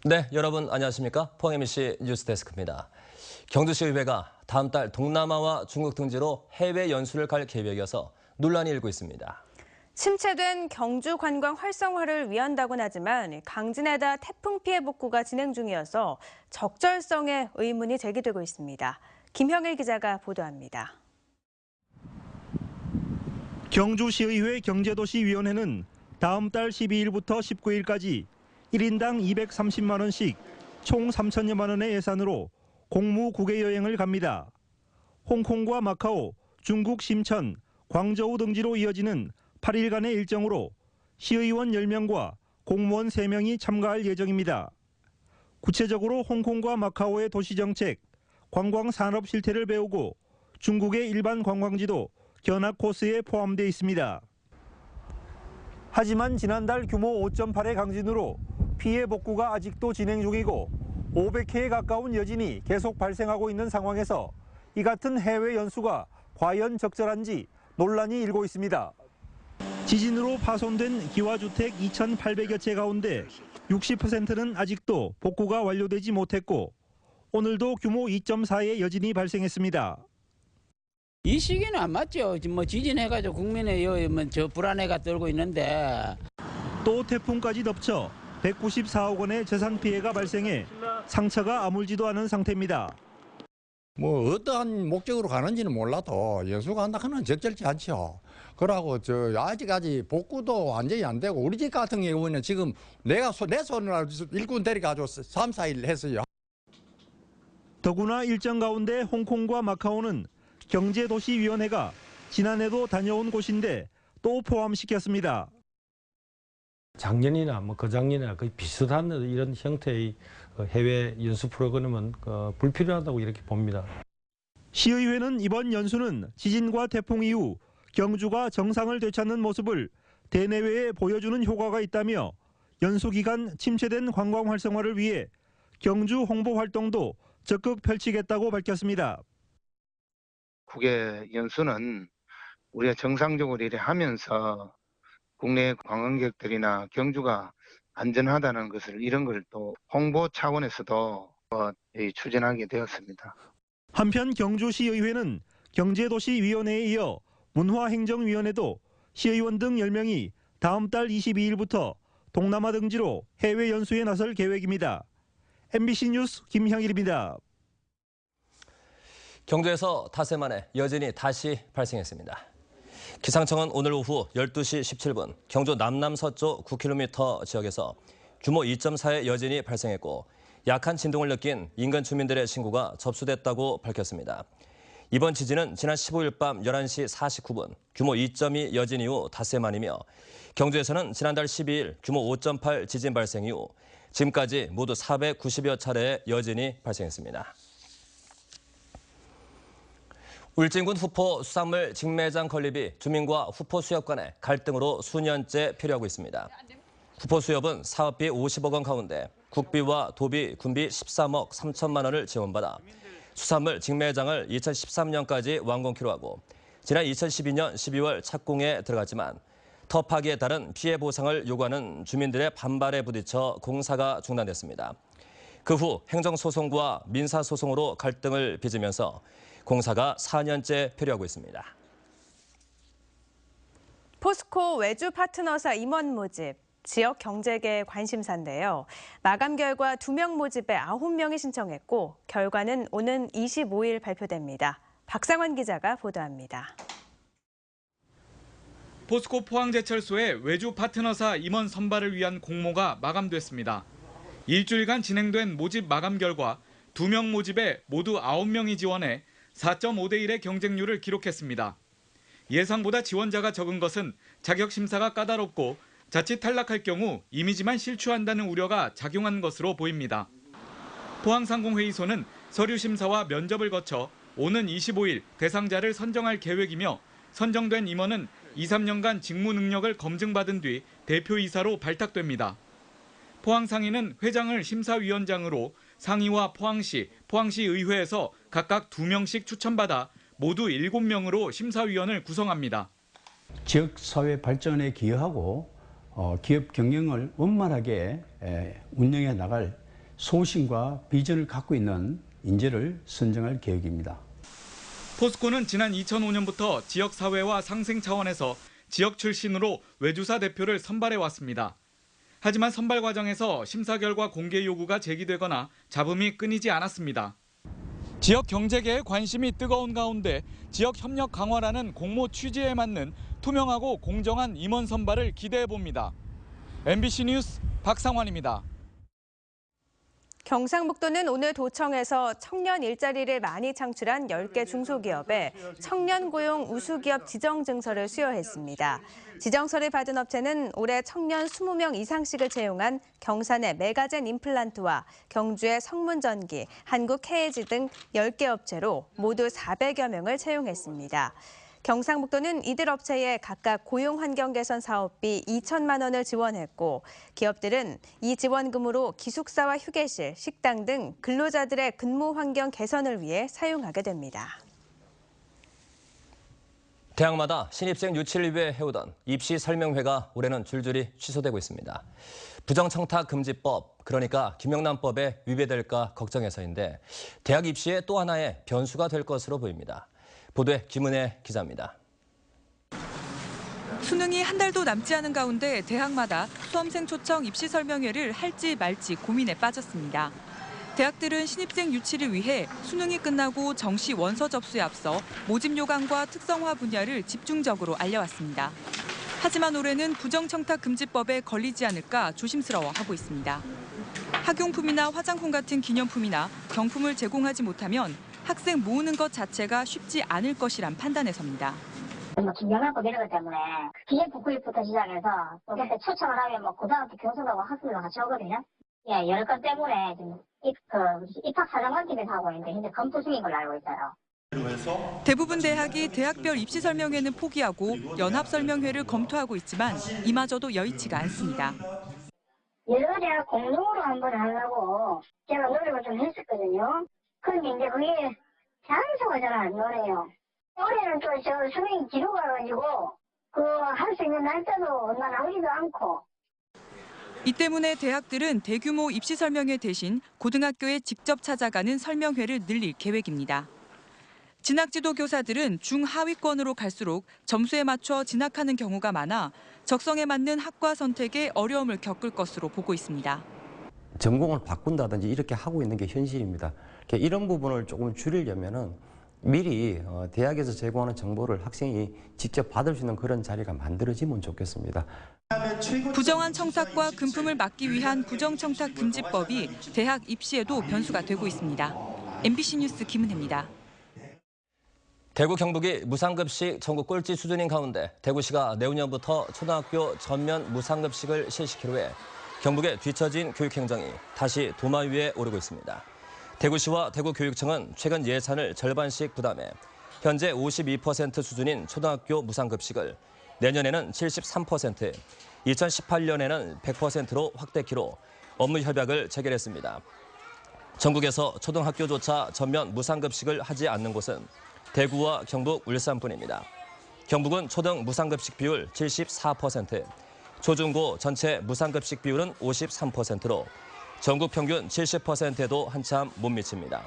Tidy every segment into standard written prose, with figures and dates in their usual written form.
네, 여러분 안녕하십니까? 포항 MBC 뉴스데스크입니다. 경주시의회가 다음 달 동남아와 중국 등지로 해외 연수를 갈 계획이어서 논란이 일고 있습니다. 침체된 경주 관광 활성화를 위한다곤 하지만 강진에다 태풍 피해 복구가 진행 중이어서 적절성에 의문이 제기되고 있습니다. 김형일 기자가 보도합니다. 경주시의회 경제도시위원회는 다음 달 12일부터 19일까지 1인당 230만 원씩 총 3천여만 원의 예산으로 공무 국외 여행을 갑니다. 홍콩과 마카오, 중국 심천, 광저우 등지로 이어지는 8일간의 일정으로 시의원 10명과 공무원 3명이 참가할 예정입니다. 구체적으로 홍콩과 마카오의 도시정책, 관광산업 실태를 배우고 중국의 일반 관광지도 견학 코스에 포함되어 있습니다. 하지만 지난달 규모 5.8의 강진으로 피해 복구가 아직도 진행 중이고 500회에 가까운 여진이 계속 발생하고 있는 상황에서 이 같은 해외 연수가 과연 적절한지 논란이 일고 있습니다. 지진으로 파손된 기와주택 2,800여 채 가운데 60%는 아직도 복구가 완료되지 못했고 오늘도 규모 2.4의 여진이 발생했습니다. 이 시기는 안 맞죠. 뭐 지진해가지고 국민의 저 불안해가 떨고 있는데. 또 태풍까지 덮쳐 194억 원의 재산 피해가 발생해 상처가 아물지도 않은 상태입니다. 뭐 어떠한 목적으로 가는지는 몰라도 연수가 한다 하는 적절치 않죠. 그러고 아직까지 복구도 완전히 안 되고 우리 집 같은 경우는 지금 내 손으로 일꾼 데려가지고 3, 4일 했어요. 더구나 일정 가운데 홍콩과 마카오는 경제도시위원회가 지난해도 다녀온 곳인데 또 포함시켰습니다. 작년이나 그작년이나 거의 비슷한 이런 형태의 해외 연수 프로그램은 불필요하다고 이렇게 봅니다. 시의회는 이번 연수는 지진과 태풍 이후 경주가 정상을 되찾는 모습을 대내외에 보여주는 효과가 있다며 연수 기간 침체된 관광 활성화를 위해 경주 홍보 활동도 적극 펼치겠다고 밝혔습니다. 국외 연수는 우리가 정상적으로 일을 하면서 국내 관광객들이나 경주가 안전하다는 것을 이런 걸 또 홍보 차원에서도 추진하게 되었습니다. 한편 경주시의회는 경제도시위원회에 이어 문화행정위원회도 시의원 등 10명이 다음 달 22일부터 동남아 등지로 해외 연수에 나설 계획입니다. MBC 뉴스 김형일입니다. 경주에서 닷새 만에 여진이 다시 발생했습니다. 기상청은 오늘 오후 12시 17분 경주 남남서쪽 9km 지역에서 규모 2.4의 여진이 발생했고 약한 진동을 느낀 인근 주민들의 신고가 접수됐다고 밝혔습니다. 이번 지진은 지난 15일 밤 11시 49분 규모 2.2 여진 이후 닷새 만이며 경주에서는 지난달 12일 규모 5.8 지진 발생 이후 지금까지 모두 490여 차례의 여진이 발생했습니다. 울진군 후포 수산물 직매장 건립이 주민과 후포 수협 간의 갈등으로 수년째 표류하고 있습니다. 후포 수협은 사업비 50억 원 가운데 국비와 도비, 군비 13억 3천만 원을 지원받아 수산물 직매장을 2013년까지 완공키로 하고 지난 2012년 12월 착공에 들어갔지만 터 파기에 따른 피해 보상을 요구하는 주민들의 반발에 부딪혀 공사가 중단됐습니다. 그 후 행정소송과 민사소송으로 갈등을 빚으면서 공사가 4년째 표류하고 있습니다. 포스코 외주 파트너사 임원 모집, 지역 경제계의 관심사인데요. 마감 결과 2명 모집에 9명이 신청했고 결과는 오는 25일 발표됩니다. 박상원 기자가 보도합니다. 포스코 포항제철소의 외주 파트너사 임원 선발을 위한 공모가 마감됐습니다. 일주일간 진행된 모집 마감 결과 2명 모집에 모두 9명이 지원해 4.5대 1의 경쟁률을 기록했습니다. 예상보다 지원자가 적은 것은 자격 심사가 까다롭고 자칫 탈락할 경우 이미지만 실추한다는 우려가 작용한 것으로 보입니다. 포항상공회의소는 서류 심사와 면접을 거쳐 오는 25일 대상자를 선정할 계획이며 선정된 임원은 2, 3년간 직무 능력을 검증받은 뒤 대표이사로 발탁됩니다. 포항상인은 회장을 심사위원장으로 상위와 포항시, 포항시의회에서 각각 2명씩 추천받아 모두 7명으로 심사위원을 구성합니다. 지역사회 발전에 기여하고 기업 경영을 원만하게 운영해 나갈 소신과 비전을 갖고 있는 인재를 선정할 계획입니다. 포스코는 지난 2005년부터 지역사회와 상생 차원에서 지역 출신으로 외주사 대표를 선발해왔습니다. 하지만 선발 과정에서 심사 결과 공개 요구가 제기되거나 잡음이 끊이지 않았습니다. 지역 경제계의 관심이 뜨거운 가운데 지역 협력 강화라는 공모 취지에 맞는 투명하고 공정한 임원 선발을 기대해봅니다. MBC 뉴스 박상환입니다. 경상북도는 오늘 도청에서 청년 일자리를 많이 창출한 10개 중소기업에 청년 고용 우수기업 지정증서를 수여했습니다. 지정서를 받은 업체는 올해 청년 20명 이상씩을 채용한 경산의 메가젠 임플란트와 경주의 성문전기, 한국해외지 등 10개 업체로 모두 400여 명을 채용했습니다. 경상북도는 이들 업체에 각각 고용환경 개선 사업비 2천만 원을 지원했고 기업들은 이 지원금으로 기숙사와 휴게실, 식당 등 근로자들의 근무 환경 개선을 위해 사용하게 됩니다. 대학마다 신입생 유치를 위해 해오던 입시 설명회가 올해는 줄줄이 취소되고 있습니다. 부정청탁금지법, 그러니까 김영란법에 위배될까 걱정해서인데 대학 입시의 또 하나의 변수가 될 것으로 보입니다. 보도에 김은혜 기자입니다. 수능이 한 달도 남지 않은 가운데 대학마다 수험생 초청 입시 설명회를 할지 말지 고민에 빠졌습니다. 대학들은 신입생 유치를 위해 수능이 끝나고 정시 원서 접수에 앞서 모집 요강과 특성화 분야를 집중적으로 알려왔습니다. 하지만 올해는 부정청탁금지법에 걸리지 않을까 조심스러워하고 있습니다. 학용품이나 화장품 같은 기념품이나 경품을 제공하지 못하면 학생 모으는 것 자체가 쉽지 않을 것이란 판단에 섭니다. 김영란법 이런 것 때문에 기념품 구입부터 시작해서 또 그때 초청을 하면 고등학교 교수하고 학생들 같이 오거든요. 예, 여러 건 때문에 지금 입학사정관팀에서 하고 있는데 현재 검토 중인 걸로 알고 있어요. 대부분 대학이 대학별 입시 설명회는 포기하고 연합 설명회를 검토하고 있지만 이마저도 여의치가 않습니다. 여러 대학 공동으로 한번 하려고 제가 노력을 좀 했었거든요. 그런데 이제 그게 장소가 잘 안 나네요. 올해는 또 저 수능 기록가 가지고 할 수 있는 날짜도 얼마 나오지도 않고. 이 때문에 대학들은 대규모 입시 설명회 대신 고등학교에 직접 찾아가는 설명회를 늘릴 계획입니다. 진학지도 교사들은 중하위권으로 갈수록 점수에 맞춰 진학하는 경우가 많아 적성에 맞는 학과 선택에 어려움을 겪을 것으로 보고 있습니다. 전공을 바꾼다든지 이렇게 하고 있는 게 현실입니다. 이런 부분을 조금 줄이려면은 미리 대학에서 제공하는 정보를 학생이 직접 받을 수 있는 그런 자리가 만들어지면 좋겠습니다. 부정한 청탁과 금품을 막기 위한 부정청탁금지법이 대학 입시에도 변수가 되고 있습니다. MBC 뉴스 김은혜입니다. 대구 경북이 무상급식 전국 꼴찌 수준인 가운데 대구시가 내후년부터 초등학교 전면 무상급식을 실시키로 해 경북에 뒤처진 교육행정이 다시 도마 위에 오르고 있습니다. 대구시와 대구교육청은 최근 예산을 절반씩 부담해 현재 52% 수준인 초등학교 무상급식을 내년에는 73%, 2018년에는 100%로 확대키로 업무 협약을 체결했습니다. 전국에서 초등학교조차 전면 무상급식을 하지 않는 곳은 대구와 경북, 울산뿐입니다. 경북은 초등 무상급식 비율 74%, 초중고 전체 무상급식 비율은 53%로 전국 평균 70%에도 한참 못 미칩니다.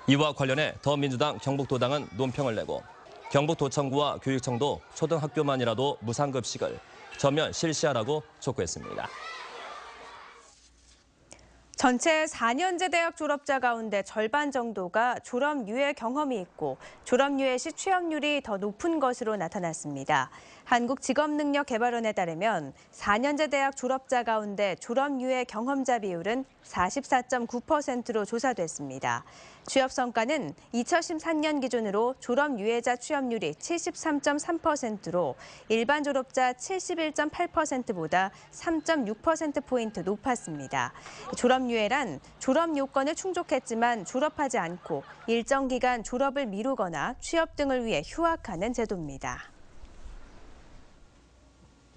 이와 관련해 더민주당 경북도당은 논평을 내고 경북도청구와 교육청도 초등학교만이라도 무상급식을 전면 실시하라고 촉구했습니다. 전체 4년제 대학 졸업자 가운데 절반 정도가 졸업 유예 경험이 있고 졸업 유예 시 취업률이 더 높은 것으로 나타났습니다. 한국직업능력개발원에 따르면 4년제 대학 졸업자 가운데 졸업 유예 경험자 비율은 44.9%로 조사됐습니다. 취업 성과는 2013년 기준으로 졸업 유예자 취업률이 73.3%로 일반 졸업자 71.8%보다 3.6%포인트 높았습니다. 졸업 유예란 졸업 요건을 충족했지만 졸업하지 않고 일정 기간 졸업을 미루거나 취업 등을 위해 휴학하는 제도입니다.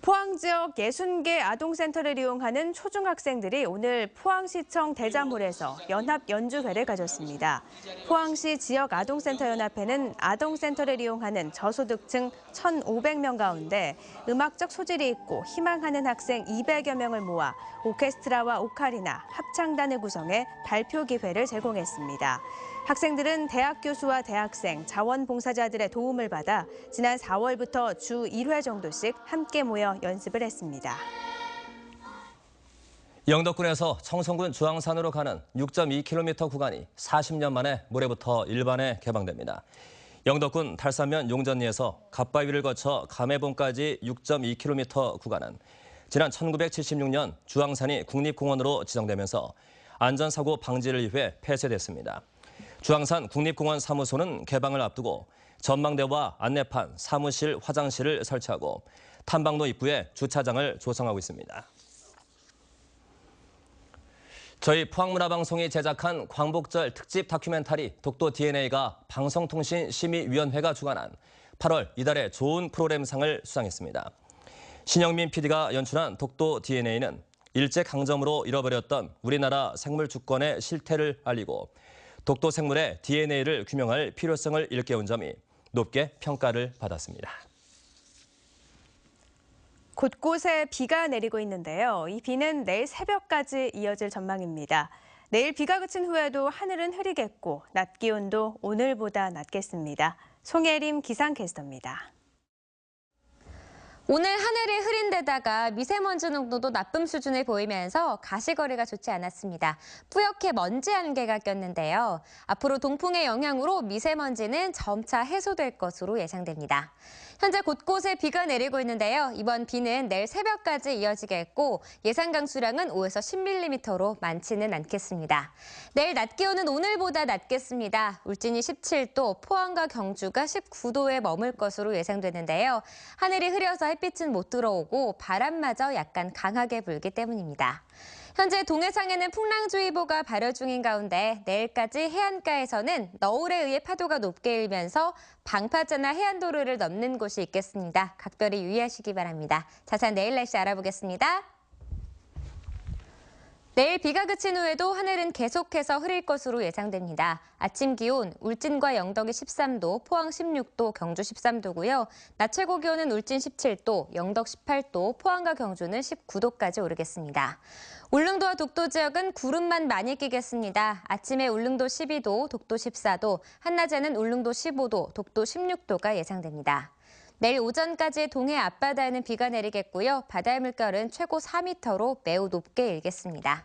포항 지역 60개 아동센터를 이용하는 초중학생들이 오늘 포항시청 대자몰에서 연합 연주회를 가졌습니다. 포항시 지역 아동센터 연합회는 아동센터를 이용하는 저소득층 1,500명 가운데 음악적 소질이 있고 희망하는 학생 200여 명을 모아 오케스트라와 오카리나, 합창단을 구성해 발표 기회를 제공했습니다. 학생들은 대학 교수와 대학생, 자원봉사자들의 도움을 받아 지난 4월부터 주 1회 정도씩 함께 모여 연습을 했습니다. 영덕군에서 청송군 주황산으로 가는 6.2km 구간이 40년 만에 모레부터 일반에 개방됩니다. 영덕군 달산면 용전리에서 갓바위를 거쳐 감해봉까지 6.2km 구간은 지난 1976년 주황산이 국립공원으로 지정되면서 안전사고 방지를 위해 폐쇄됐습니다. 주황산 국립공원 사무소는 개방을 앞두고 전망대와 안내판, 사무실, 화장실을 설치하고 탐방로 입구에 주차장을 조성하고 있습니다. 저희 포항문화방송이 제작한 광복절 특집 다큐멘터리 독도 DNA가 방송통신심의위원회가 주관한 8월 이달의 좋은 프로그램상을 수상했습니다. 신영민 PD가 연출한 독도 DNA는 일제강점으로 잃어버렸던 우리나라 생물 주권의 실태를 알리고 독도 생물의 DNA를 규명할 필요성을 일깨운 점이 높게 평가를 받았습니다. 곳곳에 비가 내리고 있는데요. 이 비는 내일 새벽까지 이어질 전망입니다. 내일 비가 그친 후에도 하늘은 흐리겠고 낮 기온도 오늘보다 낮겠습니다. 송예림 기상캐스터입니다. 오늘 하늘이 흐린 데다가 미세먼지 농도도 나쁨 수준을 보이면서 가시거리가 좋지 않았습니다. 뿌옇게 먼지 안개가 꼈는데요. 앞으로 동풍의 영향으로 미세먼지는 점차 해소될 것으로 예상됩니다. 현재 곳곳에 비가 내리고 있는데요. 이번 비는 내일 새벽까지 이어지겠고 예상 강수량은 5에서 10mm로 많지는 않겠습니다. 내일 낮 기온은 오늘보다 낮겠습니다. 울진이 17도, 포항과 경주가 19도에 머물 것으로 예상되는데요. 하늘이 흐려서 햇빛은 못 들어오고 바람마저 약간 강하게 불기 때문입니다. 현재 동해상에는 풍랑주의보가 발효 중인 가운데 내일까지 해안가에서는 너울에 의해 파도가 높게 일면서 방파제나 해안도로를 넘는 곳이 있겠습니다. 각별히 유의하시기 바랍니다. 자세한 내일 날씨 알아보겠습니다. 내일 비가 그친 후에도 하늘은 계속해서 흐릴 것으로 예상됩니다. 아침 기온 울진과 영덕이 13도, 포항 16도, 경주 13도고요. 낮 최고 기온은 울진 17도, 영덕 18도, 포항과 경주는 19도까지 오르겠습니다. 울릉도와 독도 지역은 구름만 많이 끼겠습니다. 아침에 울릉도 12도, 독도 14도, 한낮에는 울릉도 15도, 독도 16도가 예상됩니다. 내일 오전까지 동해 앞바다에는 비가 내리겠고요. 바다의 물결은 최고 4m로 매우 높게 일겠습니다.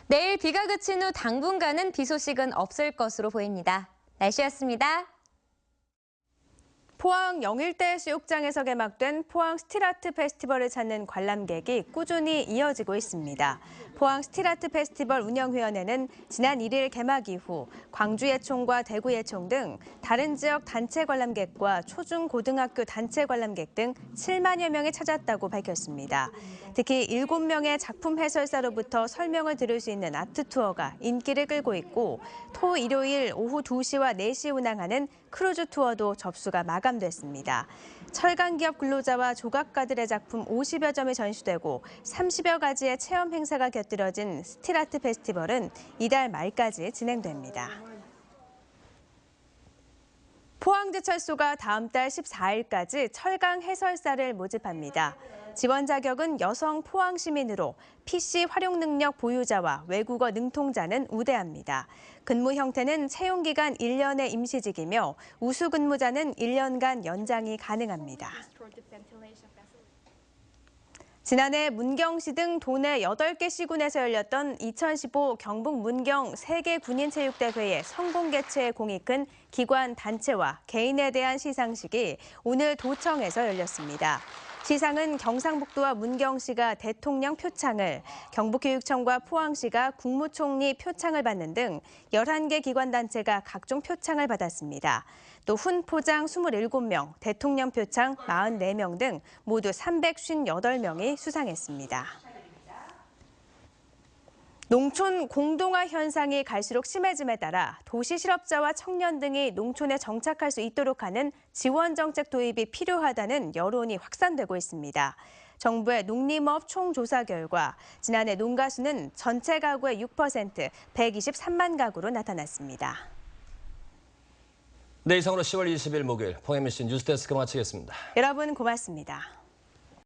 내일 비가 그친 후 당분간은 비 소식은 없을 것으로 보입니다. 날씨였습니다. 포항 영일대 수욕장에서 개막된 포항 스틸아트 페스티벌을 찾는 관람객이 꾸준히 이어지고 있습니다. 포항 스틸아트 페스티벌 운영위원회는 지난 1일 개막 이후 광주예총과 대구예총 등 다른 지역 단체 관람객과 초중고등학교 단체 관람객 등 7만여 명이 찾았다고 밝혔습니다. 특히 7명의 작품 해설사로부터 설명을 들을 수 있는 아트 투어가 인기를 끌고 있고 토, 일요일 오후 2시와 4시 운항하는 크루즈 투어도 접수가 마감됐습니다. 철강 기업 근로자와 조각가들의 작품 50여 점이 전시되고 30여 가지의 체험 행사가 곁들여진 스틸아트 페스티벌은 이달 말까지 진행됩니다. 포항제철소가 다음 달 14일까지 철강 해설사를 모집합니다. 지원 자격은 여성 포항 시민으로 PC 활용 능력 보유자와 외국어 능통자는 우대합니다. 근무 형태는 채용 기간 1년의 임시직이며 우수 근무자는 1년간 연장이 가능합니다. 지난해 문경시 등 도내 8개 시군에서 열렸던 2015 경북 문경 세계 군인체육대회의 성공 개최에 공이 큰 기관, 단체와 개인에 대한 시상식이 오늘 도청에서 열렸습니다. 시상은 경상북도와 문경시가 대통령 표창을, 경북교육청과 포항시가 국무총리 표창을 받는 등 11개 기관단체가 각종 표창을 받았습니다. 또 훈포장 27명, 대통령 표창 44명 등 모두 358명이 수상했습니다. 농촌 공동화 현상이 갈수록 심해짐에 따라 도시 실업자와 청년 등이 농촌에 정착할 수 있도록 하는 지원 정책 도입이 필요하다는 여론이 확산되고 있습니다. 정부의 농림업 총조사 결과 지난해 농가 수는 전체 가구의 6%, 123만 가구로 나타났습니다. 네, 이상으로 10월 20일 목요일 포엠C 뉴스데스크 마치겠습니다. 여러분 고맙습니다.